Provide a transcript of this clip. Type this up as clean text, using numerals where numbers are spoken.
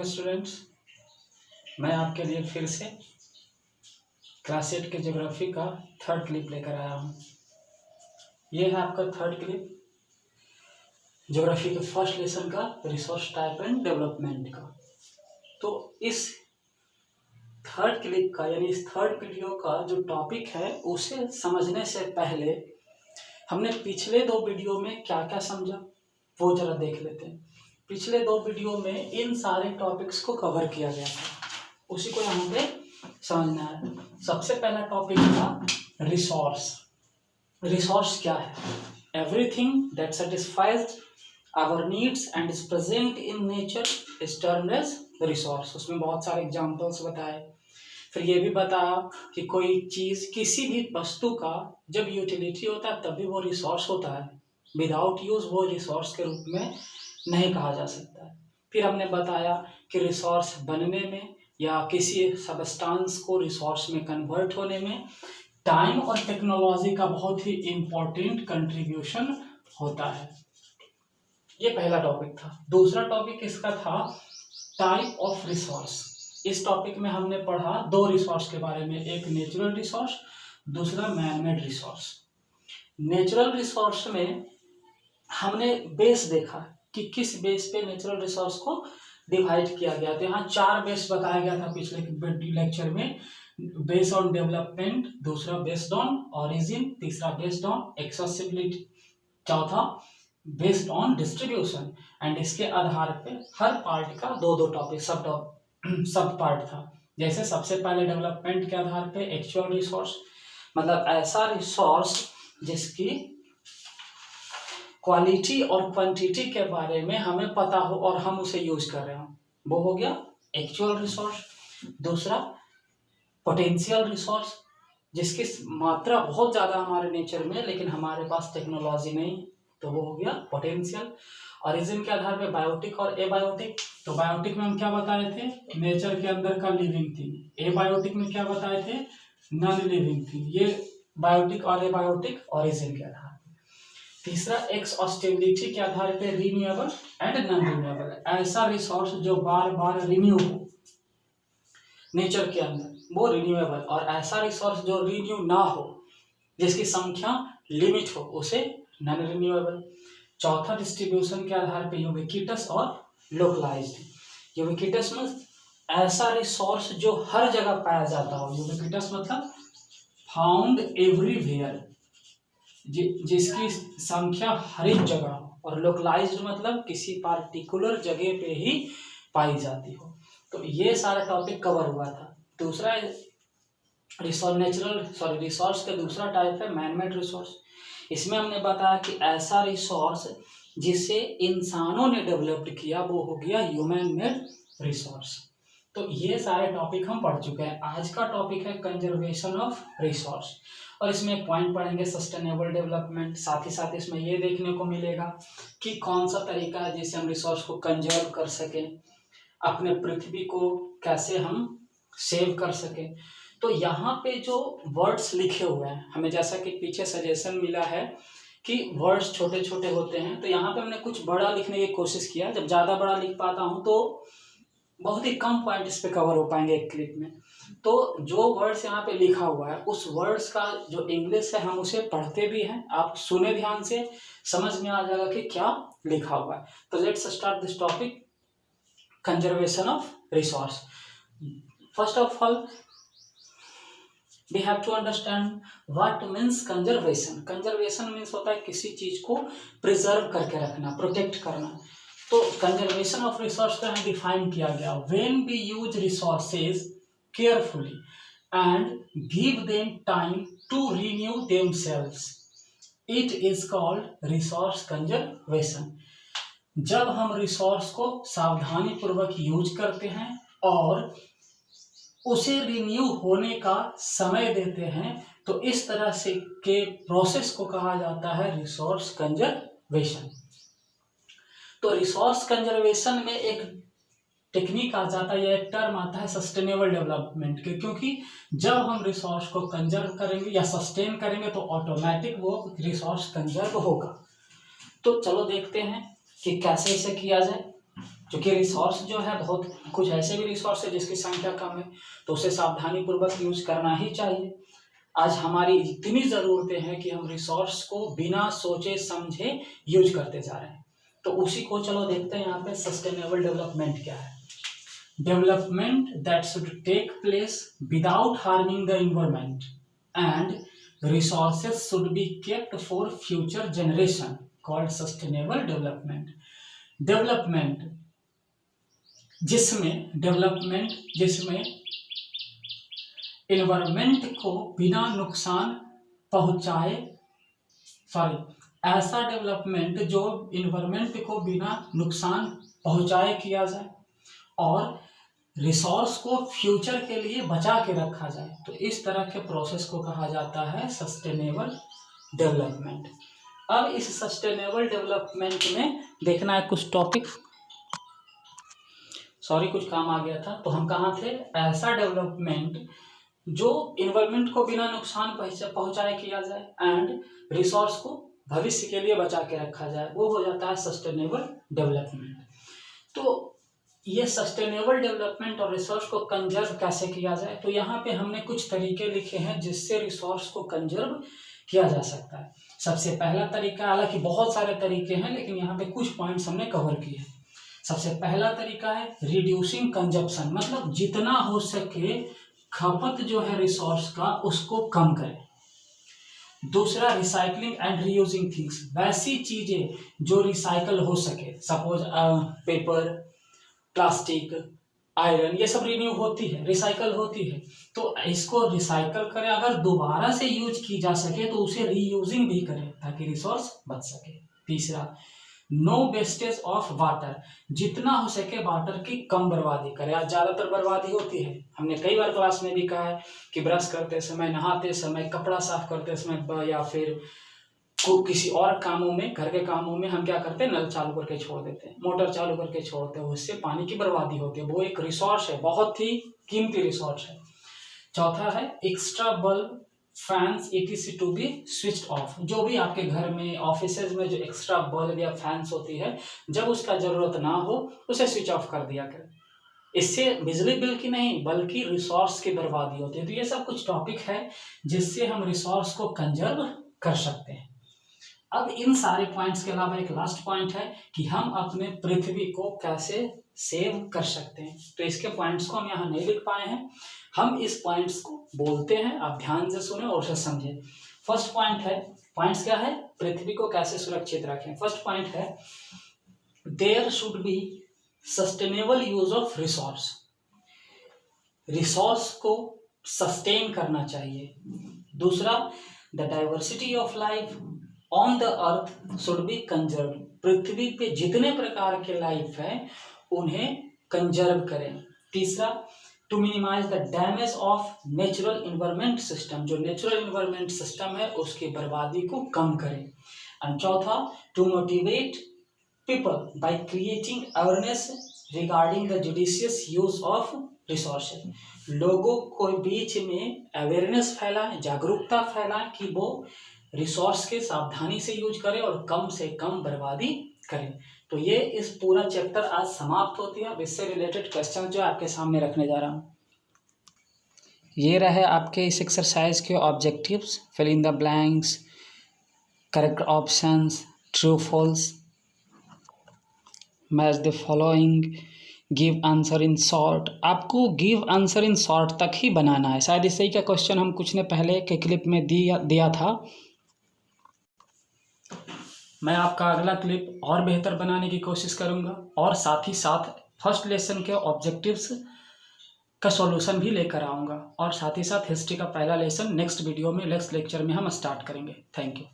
Morning students, मैं आपके लिए फिर से क्लास 8 के ज्योग्राफी का थर्ड क्लिप लेकर आया हूँ। ये है आपका थर्ड क्लिप ज्योग्राफी के फर्स्ट लेसन का, रिसोर्स टाइप एंड डेवलपमेंट का। तो इस थर्ड क्लिप का यानी इस थर्ड वीडियो का जो टॉपिक है उसे समझने से पहले हमने पिछले दो वीडियो में क्या क्या समझा वो जरा देख लेते हैं। पिछले दो वीडियो में इन सारे टॉपिक्स को कवर किया गया था, उसी को यहाँ पे समझना है। सबसे पहला टॉपिक था रिसोर्स। रिसोर्स क्या है? Everything that satisfies our needs and is present in nature is termed as resource. उसमें बहुत सारे एग्जांपल्स बताए। फिर ये भी बताया कि कोई चीज, किसी भी वस्तु का जब यूटिलिटी होता है तभी वो रिसोर्स होता है, विदाउट यूज वो रिसोर्स के रूप में नहीं कहा जा सकता है। फिर हमने बताया कि रिसोर्स बनने में या किसी सबस्टांस को रिसोर्स में कन्वर्ट होने में टाइम और टेक्नोलॉजी का बहुत ही इम्पोर्टेंट कंट्रीब्यूशन होता है। ये पहला टॉपिक था। दूसरा टॉपिक इसका था टाइप ऑफ रिसोर्स। इस टॉपिक में हमने पढ़ा दो रिसोर्स के बारे में, एक नेचुरल रिसोर्स, दूसरा मैनमेड रिसोर्स। नेचुरल रिसोर्स में हमने बेस देखा कि किस बेस पे नेचुरल रिसोर्स को डिवाइड किया गया। तो यहाँ 4 बेस बताया गया था पिछले लेक्चर में। बेस्ड ऑन डेवलपमेंट, दूसरा बेस्ड ऑन ओरिजिन, तीसरा बेस्ड ऑन एक्सेसिबिलिटी, चौथा बेस्ड ऑन डिस्ट्रीब्यूशन। एंड इसके आधार पे हर पार्ट का दो दो टॉपिक सब पार्ट था। जैसे सबसे पहले डेवलपमेंट के आधार पे एक्चुअल रिसोर्स, मतलब ऐसा रिसोर्स जिसकी क्वालिटी और क्वांटिटी के बारे में हमें पता हो और हम उसे यूज कर रहे हो, वो हो गया एक्चुअल रिसोर्स। दूसरा पोटेंशियल रिसोर्स, जिसकी मात्रा बहुत ज़्यादा हमारे नेचर में लेकिन हमारे पास टेक्नोलॉजी नहीं, तो वो हो गया पोटेंशियल। ओरिजिन के आधार पे बायोटिक और एबायोटिक। तो बायोटिक में हम क्या बताए थे? नेचर के अंदर का लिविंग थिंग। एबायोटिक में क्या बताए थे? Non living thing. ये बायोटिक और एबायोटिक ओरिजिन के आधार पे। तीसरा एक्सहॉस्टिबिलिटी के आधार पे रिन्यूएबल एंड नॉन रिन्यूएबल, ऐसा रिसोर्स जो बार बार रिन्यू हो नेचर के अंदर, वो रिन्यूएबल। और ऐसा रिसोर्स जो रिन्यू ना हो, जिसकी संख्या लिमिट हो, उसे नॉन रिन्यूएबल। चौथा डिस्ट्रीब्यूशन के आधार पे यूबिक्विटस और लोकलाइज्ड। यूबिक्विटस में ऐसा रिसोर्स जो हर जगह पाया जाता हो। यूबिक्विटस मतलब फाउंड एवरीवेयर, जिसकी संख्या हर एक जगह हो। और लोकलाइज्ड मतलब किसी पार्टिकुलर जगह पे ही पाई जाती हो। तो ये सारा टॉपिक कवर हुआ था। दूसरा रिसोर्स का दूसरा टाइप है मैनमेड रिसोर्स। इसमें हमने बताया कि ऐसा रिसोर्स जिसे इंसानों ने डेवलप्ड किया वो हो गया ह्यूमन मेड रिसोर्स। तो ये सारे टॉपिक हम पढ़ चुके हैं। आज का टॉपिक है कंजर्वेशन ऑफ रिसोर्स, और इसमें एक पॉइंट पढ़ेंगे सस्टेनेबल डेवलपमेंट। साथ ही साथ इसमें ये देखने को मिलेगा कि कौन सा तरीका है जिससे हम रिसोर्स को कंजर्व कर सकें, अपने पृथ्वी को कैसे हम सेव कर सकें। तो यहाँ पे जो वर्ड्स लिखे हुए हैं, हमें जैसा कि पीछे सजेशन मिला है कि वर्ड्स छोटे छोटे होते हैं, तो यहाँ पे हमने कुछ बड़ा लिखने की कोशिश किया। जब ज़्यादा बड़ा लिख पाता हूँ तो बहुत ही कम पॉइंट इस पे कवर हो पाएंगे एक क्लिप में। तो जो वर्ड्स यहाँ पे लिखा हुआ है उस वर्ड्स का जो इंग्लिश है हम उसे पढ़ते भी हैं, आप सुने ध्यान से, समझ में आ जाएगा कि क्या लिखा हुआ है। तो let's start this topic, conservation of resource. First of all we have to understand what means conservation. Conservation means होता है किसी चीज को प्रिजर्व करके रखना, प्रोटेक्ट करना। तो कंजर्वेशन ऑफ रिसोर्स को यहाँ डिफाइन किया गया, when we use resources carefully and give them time to renew themselves, it is called resource conservation. जब हम रिसोर्स को सावधानी पूर्वक यूज करते हैं और उसे रिन्यू होने का समय देते हैं, तो इस तरह से के प्रोसेस को कहा जाता है रिसोर्स कंजर्वेशन। तो रिसोर्स कंजर्वेशन में एक टेक्निक आ जाता है या एक टर्म आता है सस्टेनेबल डेवलपमेंट के, क्योंकि जब हम रिसोर्स को कंजर्व करेंगे या सस्टेन करेंगे तो ऑटोमेटिक वो रिसोर्स कंजर्व होगा। तो चलो देखते हैं कि कैसे इसे किया जाए। क्योंकि रिसोर्स जो है बहुत कुछ ऐसे भी रिसोर्स है जिसकी संख्या कम है, तो उसे सावधानी पूर्वक यूज करना ही चाहिए। आज हमारी इतनी ज़रूरतें हैं कि हम रिसोर्स को बिना सोचे समझे यूज करते जा रहे हैं। तो उसी को चलो देखते हैं यहाँ पे सस्टेनेबल डेवलपमेंट क्या है। Development that should take place without harming the environment and resources should be kept for future generation called sustainable development. Development जिसमें इन्वायरमेंट को बिना नुकसान पहुंचाए, ऐसा डेवलपमेंट जो इन्वायरमेंट को बिना नुकसान पहुंचाए किया जाए और रिसोर्स को फ्यूचर के लिए बचा के रखा जाए, तो इस तरह के प्रोसेस को कहा जाता है सस्टेनेबल डेवलपमेंट। अब इस सस्टेनेबल डेवलपमेंट में देखना है कुछ टॉपिक, कुछ काम आ गया था, तो हम कहाँ थे। ऐसा डेवलपमेंट जो इन्वायरमेंट को बिना नुकसान पहुंचाए किया जाए एंड रिसोर्स को भविष्य के लिए बचा के रखा जाए, वो हो जाता है सस्टेनेबल डेवलपमेंट। तो ये सस्टेनेबल डेवलपमेंट और रिसोर्स को कंजर्व कैसे किया जाए, तो यहाँ पे हमने कुछ तरीके लिखे हैं जिससे रिसोर्स को कंजर्व किया जा सकता है। सबसे पहला तरीका, हालांकि बहुत सारे तरीके हैं लेकिन यहाँ पे कुछ पॉइंट्स हमने कवर किए हैं। सबसे पहला तरीका है रिड्यूसिंग कंजप्शन, मतलब जितना हो सके खपत जो है रिसोर्स का उसको कम करें। दूसरा रिसाइकलिंग एंड रीयूजिंग थिंग्स, वैसी चीजें जो रिसाइकल हो सके, सपोज पेपर, प्लास्टिक, आयरन, ये सब रिन्यू होती है, रिसाइकल होती है, तो इसको रिसाइकल करें। अगर दोबारा से यूज की जा सके तो उसे रीयूजिंग भी करें ताकि रिसोर्स बच सके। तीसरा नो वेस्टेज ऑफ वाटर, जितना हो सके वाटर की कम बर्बादी करें। आज ज़्यादातर बर्बादी होती है, हमने कई बार क्लास में भी कहा है कि ब्रश करते समय, नहाते समय, कपड़ा साफ करते समय या फिर किसी और कामों में, घर के कामों में हम क्या करते हैं, नल चालू करके छोड़ देते हैं, मोटर चालू करके छोड़ते हैं, उससे पानी की बर्बादी होती है। वो एक रिसोर्स है, बहुत ही कीमती रिसोर्स है। चौथा है extra bulb, fans etc to be switched off, जो भी आपके घर में, ऑफिसेज में जो एक्स्ट्रा बल्ब या फैंस होती है, जब उसका जरूरत ना हो उसे स्विच ऑफ कर दिया करें। इससे बिजली बिल की नहीं बल्कि रिसोर्स की बर्बादी होती है। तो ये सब कुछ टॉपिक है जिससे हम रिसोर्स को कंजर्व कर सकते हैं। अब इन सारे पॉइंट्स के अलावा एक लास्ट पॉइंट है कि हम अपने पृथ्वी को कैसे सेव कर सकते हैं। तो इसके पॉइंट्स को हम यहाँ नहीं लिख पाए हैं, हम इस पॉइंट्स को बोलते हैं, आप ध्यान से सुने और उसे समझें। फर्स्ट पॉइंट है, पॉइंट्स क्या है, पृथ्वी को कैसे सुरक्षित रखें। फर्स्ट पॉइंट है there should be sustainable use of resource, resource को सस्टेन करना चाहिए। दूसरा the diversity of life on the earth should be conserve, पृथ्वी पे जितने प्रकार के लाइफ है उन्हें कंजर्व करें। तीसरा to minimise the damage of natural environment system, जो नेचुरल इन्वायरमेंट सिस्टम है उसकी बर्बादी को कम करें। एंड चौथा to motivate people by creating awareness regarding the judicious use of resources, लोगों को बीच में अवेयरनेस फैलाएं, जागरूकता फैलाएं कि वो रिसोर्स के सावधानी से यूज करें और कम से कम बर्बादी करें। तो ये इस पूरा चैप्टर आज समाप्त होती है। अब इससे रिलेटेड क्वेश्चन जो आपके सामने रखने जा रहा हूँ, ये रहे आपके इस एक्सरसाइज के objectives. Fill in the blanks, correct options, true false, match the following, give answer in short. आपको गिव आंसर इन शॉर्ट तक ही बनाना है। शायद इसी का क्वेश्चन हम कुछ ने पहले के क्लिप में दिया था। मैं आपका अगला क्लिप और बेहतर बनाने की कोशिश करूंगा और साथ ही साथ फर्स्ट लेसन के ऑब्जेक्टिव्स का सॉल्यूशन भी लेकर आऊँगा और साथ ही साथ हिस्ट्री का पहला लेसन नेक्स्ट वीडियो में, नेक्स्ट लेक्चर में हम स्टार्ट करेंगे। Thank you.